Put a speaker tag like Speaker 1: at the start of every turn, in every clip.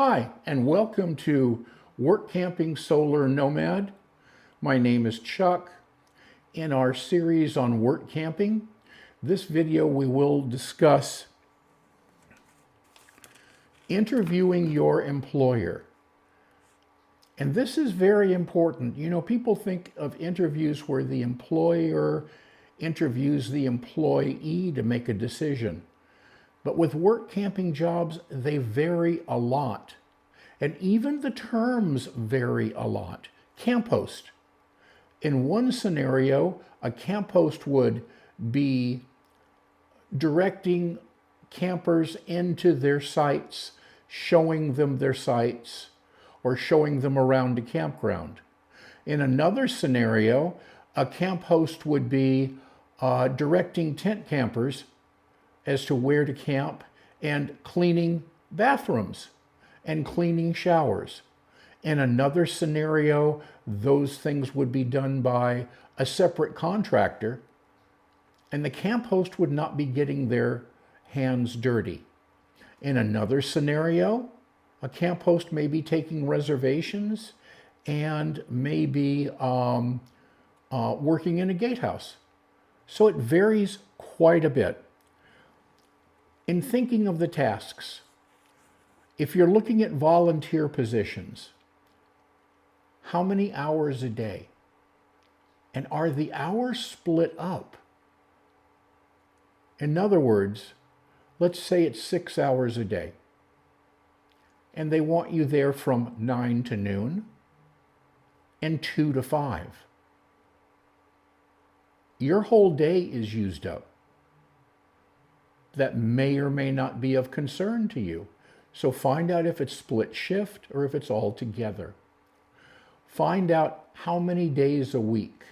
Speaker 1: Hi, and welcome to Workamping Solar Nomad. My name is Chuck. In our series on work camping, this video we will discuss interviewing your employer. And this is very important. You know, people think of interviews where the employer interviews the employee to make a decision. But with work camping jobs, they vary a lot. And even the terms vary a lot. Camphost. In one scenario, a camphost would be directing campers into their sites, showing them their sites, or showing them around a campground. In another scenario, a camphost would be directing tent campers as to where to camp and cleaning bathrooms and cleaning showers. In another scenario, those things would be done by a separate contractor, and the camphost would not be getting their hands dirty. In another scenario, a camphost may be taking reservations and may be working in a gatehouse. So it varies quite a bit. In thinking of the tasks, if you're looking at volunteer positions, how many hours a day? And are the hours split up? In other words, let's say it's 6 hours a day, and they want you there from 9 to noon and 2 to 5. Your whole day is used up. That may or may not be of concern to you. So find out if it's split shift or if it's all together. Find out how many days a week.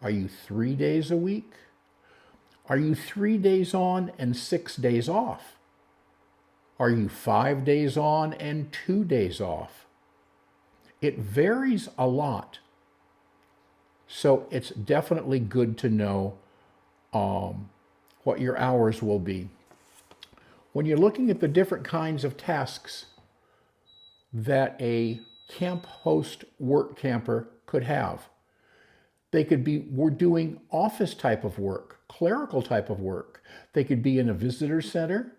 Speaker 1: Are you 3 days a week? Are you 3 days on and 6 days off? Are you 5 days on and 2 days off? It varies a lot. So it's definitely good to know what your hours will be. When you're looking at the different kinds of tasks that a camp host work camper could have, they could be doing office type of work, clerical type of work. They could be in a visitor center,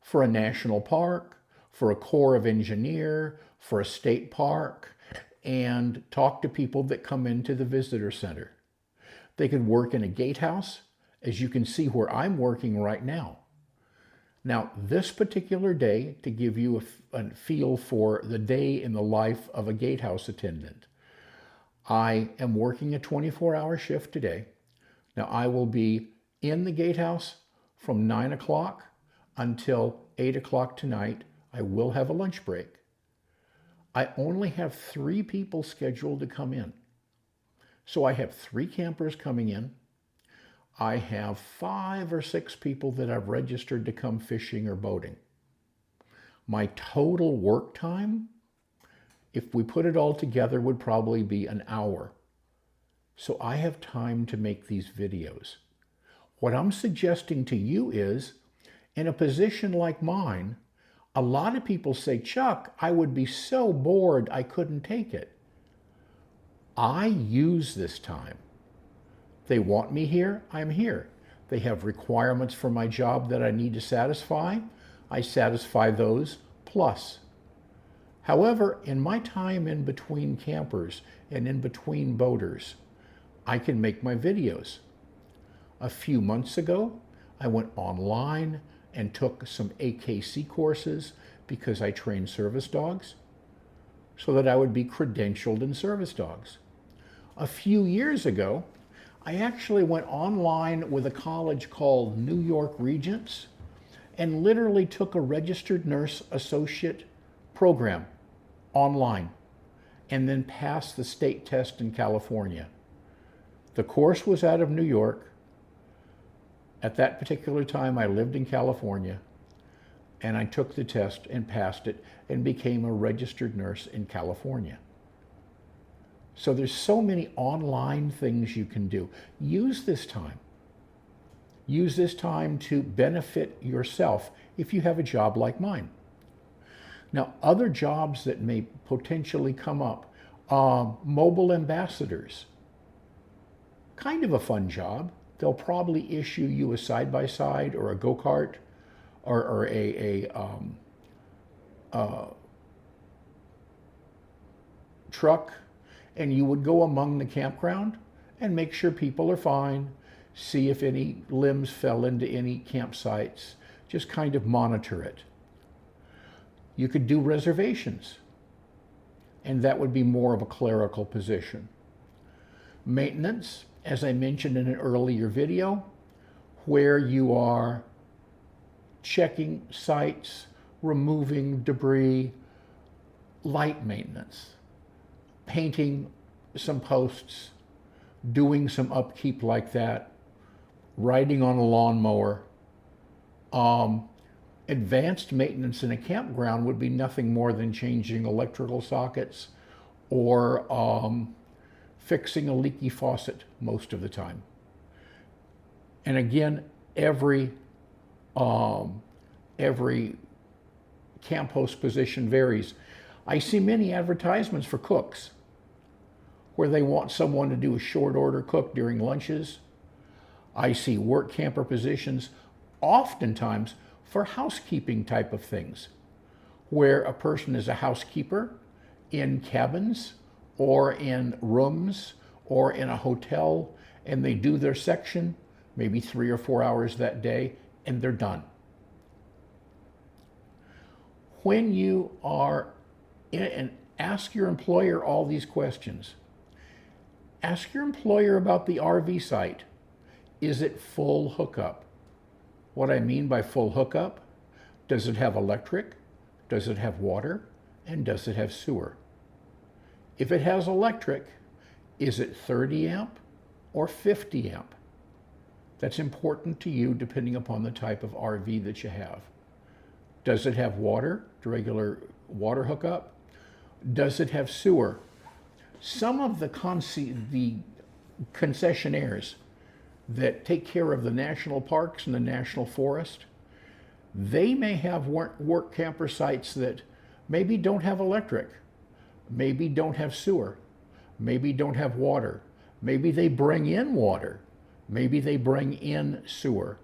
Speaker 1: for a national park, for a Corps of Engineer, for a state park, and talk to people that come into the visitor center. They could work in a gatehouse, as you can see where I'm working right now. Now, this particular day, to give you a feel for the day in the life of a gatehouse attendant, I am working a 24-hour shift today. Now, I will be in the gatehouse from 9 o'clock until 8 o'clock tonight. I will have a lunch break. I only have 3 people scheduled to come in. So I have 3 campers coming in. I have 5 or 6 people that I've registered to come fishing or boating. My total work time, if we put it all together, would probably be an hour. So I have time to make these videos. What I'm suggesting to you is, in a position like mine, a lot of people say, Chuck, I would be so bored I couldn't take it. I use this time. They want me here, I'm here. They have requirements for my job that I need to satisfy. I satisfy those plus. However, in my time in between campers and in between boaters, I can make my videos. A few months ago, I went online and took some AKC courses because I train service dogs so that I would be credentialed in service dogs. A few years ago, I actually went online with a college called New York Regents and literally took a registered nurse associate program online and then passed the state test in California. The course was out of New York. At that particular time, I lived in California, and I took the test and passed it and became a registered nurse in California. So there's so many online things you can do. Use this time. Use this time to benefit yourself if you have a job like mine. Now, other jobs that may potentially come up, mobile ambassadors, kind of a fun job. They'll probably issue you a side-by-side or a go-kart or a truck, and you would go among the campground and make sure people are fine, see if any limbs fell into any campsites, just kind of monitor it. You could do reservations, and that would be more of a clerical position. Maintenance, as I mentioned in an earlier video, where you are checking sites, removing debris, light maintenance, painting some posts, doing some upkeep like that, riding on a lawnmower. Advanced maintenance in a campground would be nothing more than changing electrical sockets or fixing a leaky faucet most of the time. And again, every camp host position varies. I see many advertisements for cooks where they want someone to do a short order cook during lunches. I see work camper positions oftentimes for housekeeping type of things, where a person is a housekeeper in cabins or in rooms or in a hotel, and they do their section, maybe 3 or 4 hours that day, and they're done. When you are in, and ask your employer all these questions. Ask your employer about the RV site. Is it full hookup? What I mean by full hookup, does it have electric? Does it have water? And does it have sewer? If it has electric, is it 30 amp or 50 amp? That's important to you depending upon the type of RV that you have. Does it have water, regular water hookup? Does it have sewer? Some of the concessionaires that take care of the national parks and the national forest, they may have work camper sites that maybe don't have electric, maybe don't have sewer, maybe don't have water, maybe they bring in water, maybe they bring in sewer.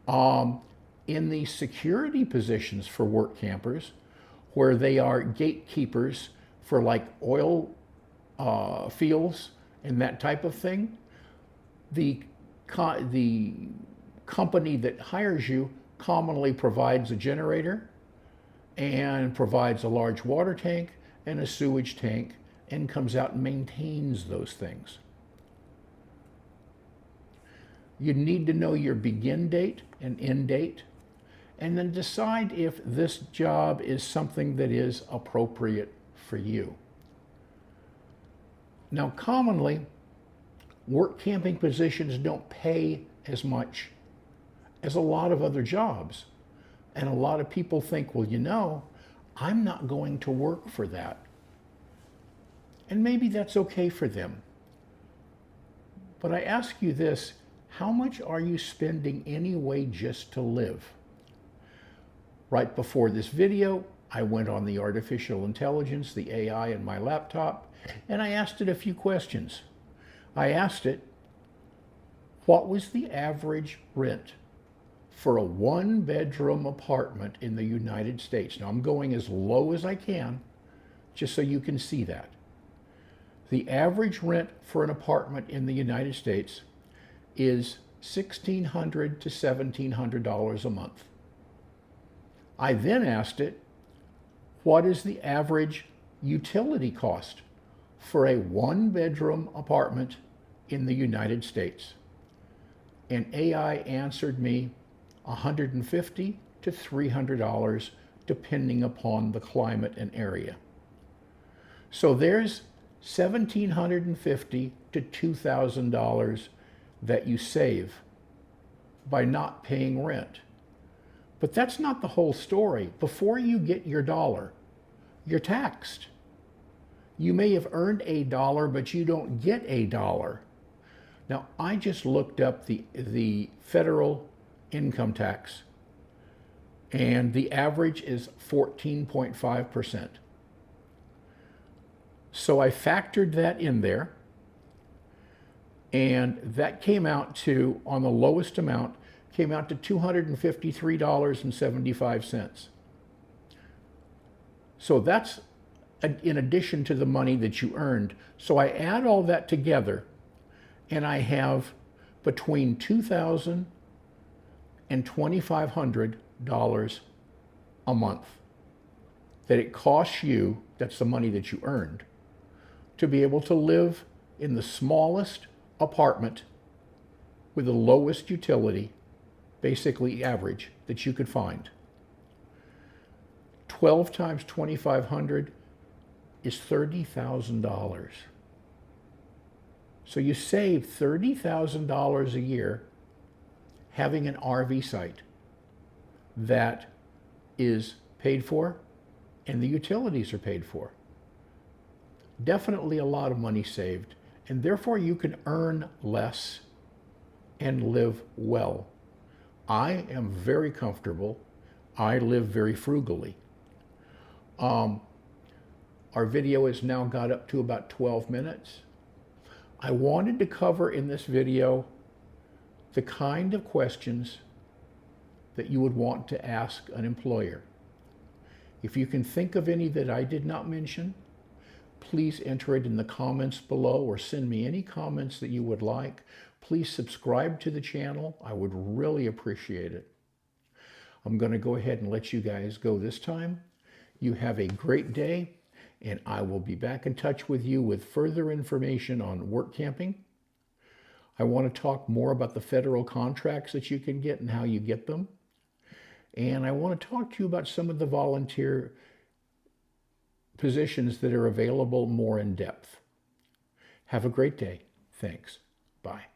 Speaker 1: In the security positions for work campers, where they are gatekeepers for like oil fields and that type of thing, the company that hires you commonly provides a generator and provides a large water tank and a sewage tank and comes out and maintains those things. You need to know your begin date and end date, and then decide if this job is something that is appropriate for you. Now, commonly, work camping positions don't pay as much as a lot of other jobs. And a lot of people think, well, you know, I'm not going to work for that. And maybe that's okay for them. But I ask you this, how much are you spending anyway just to live? Right before this video, I went on the artificial intelligence, the AI in my laptop, and I asked it a few questions. I asked it, what was the average rent for a one-bedroom apartment in the United States? Now, I'm going as low as I can, just so you can see that. The average rent for an apartment in the United States is $1,600 to $1,700 a month. I then asked it, what is the average utility cost for a one-bedroom apartment in the United States? And AI answered me $150 to $300 depending upon the climate and area. So there's $1,750 to $2,000 that you save by not paying rent. But that's not the whole story. Before you get your dollar, you're taxed. You may have earned $1, but you don't get $1. Now, I just looked up the federal income tax, and the average is 14.5%. So I factored that in there, and that came out to, on the lowest amount, came out to $253.75. So that's in addition to the money that you earned. So I add all that together, and I have between $2,000 and $2,500 a month that it costs you, that's the money that you earned, to be able to live in the smallest apartment with the lowest utility, basically average, that you could find. 12 times 2,500 is $30,000. So you save $30,000 a year having an RV site that is paid for and the utilities are paid for. Definitely a lot of money saved, and therefore you can earn less and live well. I am very comfortable. I live very frugally. Our video has now got up to about 12 minutes. I wanted to cover in this video the kind of questions that you would want to ask an employer. If you can think of any that I did not mention, please enter it in the comments below or send me any comments that you would like. Please subscribe to the channel. I would really appreciate it. I'm going to go ahead and let you guys go this time. You have a great day, and I will be back in touch with you with further information on work camping. I want to talk more about the federal contracts that you can get and how you get them. And I want to talk to you about some of the volunteer positions that are available more in depth. Have a great day. Thanks. Bye.